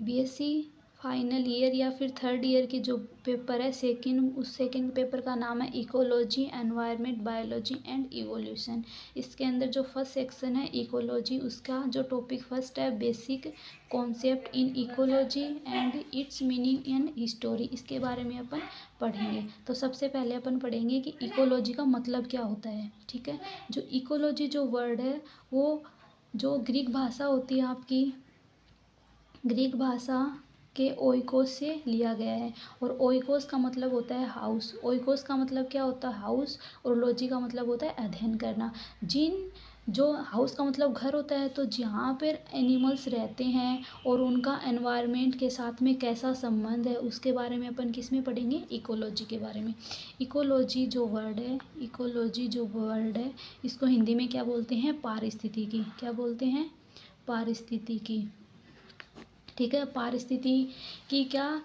BSc final year या फिर third year की जो पेपर है उस सेकंड पेपर का नाम है ecology, environment, biology and evolution. इसके अंदर जो फर्स्ट सेक्शन है इकोलॉजी, उसका जो टॉपिक फर्स्ट है basic concept in ecology and it's meaning and history, इसके बारे में अपन पढ़ेंगे। तो सबसे पहले अपन पढ़ेंगे कि इकोलॉजी का मतलब क्या होता है। ठीक है, जो इकोलॉजी जो वर्ड है वो जो ग्रीक भाषा होती है आपकी, ग्रीक भाषा के ओइकोस से लिया गया है। और ओइकोस का मतलब होता है हाउस। ओइकोस का मतलब क्या होता है? हाउस। और लॉजी का मतलब होता है अध्ययन करना। जो हाउस का मतलब घर होता है, तो जहाँ पर एनिमल्स रहते हैं और उनका एनवायरनमेंट के साथ में कैसा संबंध है, उसके बारे में अपन किस में पढ़ेंगे? इकोलॉजी के बारे में। इकोलॉजी जो वर्ड है इसको हिंदी में क्या बोलते हैं? पारिस्थितिकी। क्या बोलते हैं? पारिस्थितिकी। ठीक है, पारिस्थितिकी क्या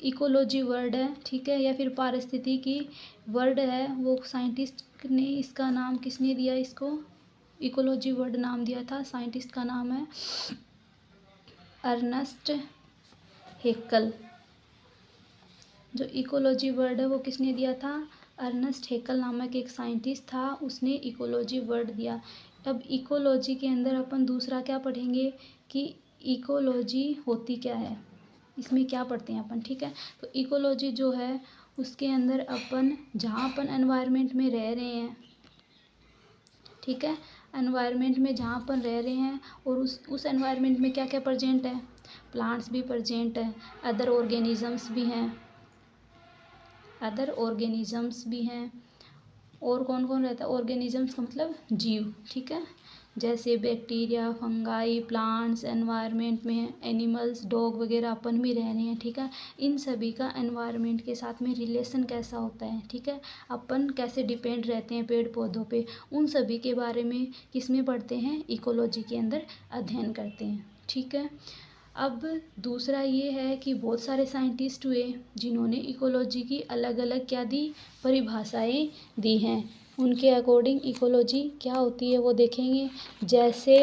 इकोलॉजी वर्ड है। ठीक है, या फिर पारिस्थितिकी वर्ड है, वो साइंटिस्ट ने इसका नाम किसने दिया? इसको इकोलॉजी वर्ड नाम दिया था, साइंटिस्ट का नाम है अर्नस्ट हेक्ल। जो इकोलॉजी वर्ड है वो किसने दिया था? अर्नस्ट हेक्ल नामक एक साइंटिस्ट था, उसने इकोलॉजी वर्ड दिया। अब इकोलॉजी के अंदर अपन दूसरा क्या पढ़ेंगे कि इकोलॉजी होती क्या है, इसमें क्या पढ़ते हैं अपन। ठीक है, तो इकोलॉजी जो है उसके अंदर अपन जहाँ अपन एनवायरनमेंट में रह रहे हैं, ठीक है, एनवायरनमेंट में जहाँ अपन रह रहे हैं और उस एनवायरनमेंट में क्या क्या प्रेजेंट है? प्लांट्स भी प्रेजेंट है, अदर ऑर्गेनिजम्स भी हैं। और कौन कौन रहता है? ऑर्गेनिजम्स का मतलब जीव। ठीक है, जैसे बैक्टीरिया, फंगाई, प्लांट्स, एनवायरनमेंट में एनिमल्स, डॉग वगैरह अपन भी रह रहे हैं। ठीक है, इन सभी का एनवायरनमेंट के साथ में रिलेशन कैसा होता है? ठीक है, अपन कैसे डिपेंड रहते हैं पेड़ पौधों पे, उन सभी के बारे में किसमें पढ़ते हैं? इकोलॉजी के अंदर अध्ययन करते हैं। ठीक है, अब दूसरा ये है कि बहुत सारे साइंटिस्ट हुए जिन्होंने इकोलॉजी की अलग अलग क्या दी? परिभाषाएं दी हैं। उनके अकॉर्डिंग इकोलॉजी क्या होती है वो देखेंगे। जैसे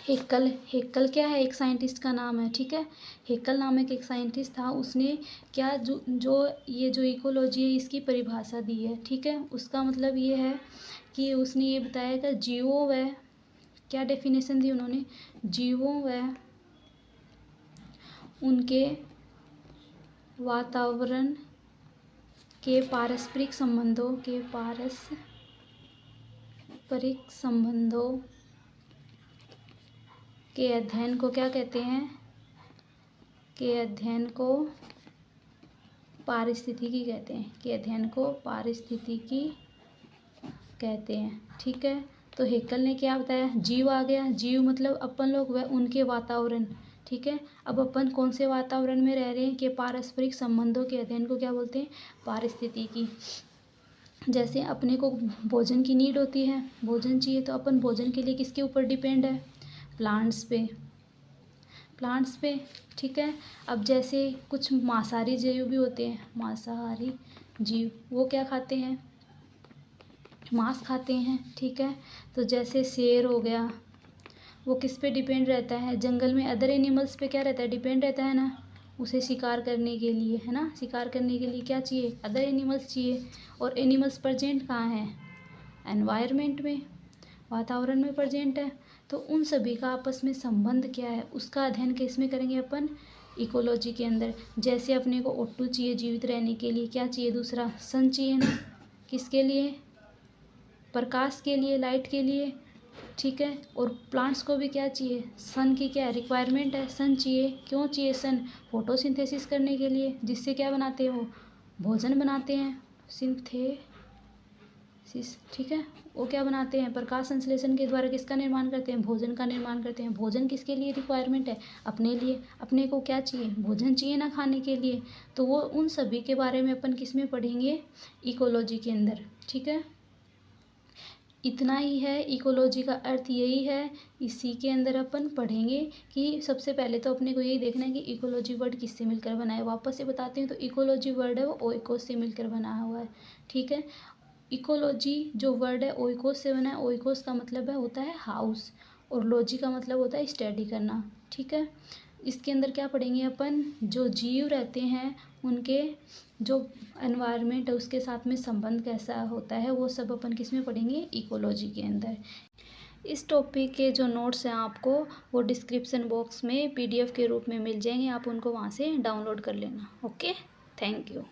हेक्ल क्या है? एक साइंटिस्ट का नाम है। ठीक है, हेक्ल नामक एक साइंटिस्ट था, उसने क्या जो इकोलॉजी है इसकी परिभाषा दी है। ठीक है, उसका मतलब ये है कि उसने ये बताया कि जीवों व क्या डेफिनेशन दी उन्होंने? जीवों व उनके वातावरण के पारस्परिक संबंधों के अध्ययन को क्या कहते हैं? के अध्ययन को पारिस्थितिकी कहते हैं। ठीक है, तो हेक्ल ने क्या बताया? जीव आ गया, जीव मतलब अपन लोग व उनके वातावरण। ठीक है, अब अपन कौन से वातावरण में रह रहे हैं कि पारस्परिक संबंधों के अध्ययन को क्या बोलते हैं? पारिस्थितिकी। जैसे अपने को भोजन की नीड होती है, भोजन चाहिए, तो अपन भोजन के लिए किसके ऊपर डिपेंड है? प्लांट्स पे। ठीक है, अब जैसे कुछ मांसाहारी जीव भी होते हैं, मांसाहारी जीव वो क्या खाते हैं? मांस खाते हैं। ठीक है, तो जैसे शेर हो गया, वो किस पे डिपेंड रहता है? जंगल में अदर एनिमल्स पे क्या रहता है? डिपेंड रहता है ना, उसे शिकार करने के लिए, है ना। शिकार करने के लिए क्या चाहिए? अदर एनिमल्स चाहिए। और एनिमल्स प्रेजेंट कहाँ हैं? एनवायरनमेंट में, वातावरण में प्रेजेंट है। तो उन सभी का आपस में संबंध क्या है, उसका अध्ययन किस में करेंगे अपन? इकोलॉजी के अंदर। जैसे अपने को O2 चाहिए जीवित रहने के लिए, क्या चाहिए? दूसरा सन चाहिए ना, किसके लिए? प्रकाश के लिए, लाइट के लिए। ठीक है, और प्लांट्स को भी क्या चाहिए? सन की क्या रिक्वायरमेंट है? सन चाहिए। क्यों चाहिए सन? फोटोसिंथेसिस करने के लिए, जिससे क्या बनाते हैं? वो भोजन बनाते हैं, सिंथेसिस। ठीक है, वो क्या बनाते हैं? प्रकाश संश्लेषण के द्वारा किसका निर्माण करते हैं? भोजन का निर्माण करते हैं। भोजन किसके लिए रिक्वायरमेंट है? अपने लिए। अपने को क्या चाहिए? भोजन चाहिए ना खाने के लिए। तो वो उन सभी के बारे में अपन किस में पढ़ेंगे? इकोलॉजी के अंदर। ठीक है, इतना ही है, इकोलॉजी का अर्थ यही है। इसी के अंदर अपन पढ़ेंगे कि सबसे पहले तो अपने को यही देखना है कि इकोलॉजी वर्ड किससे मिलकर बना है। वापस से बताती हूँ, तो इकोलॉजी वर्ड है वो ओइकोस से मिलकर बना हुआ है। ठीक है, इकोलॉजी जो वर्ड है ओइकोस से बना है। ओइकोस का मतलब है होता है हाउस, और लॉजी का मतलब होता है स्टडी करना, ठीक है। इसके अंदर क्या पढ़ेंगे अपन, जो जीव रहते हैं उनके जो एनवायरनमेंट है उसके साथ में संबंध कैसा होता है, वो सब अपन किस में पढ़ेंगे, इकोलॉजी के अंदर। इस टॉपिक के जो नोट्स हैं आपको वो डिस्क्रिप्शन बॉक्स में PDF के रूप में मिल जाएंगे, आप उनको वहाँ से डाउनलोड कर लेना। Okay, thank you.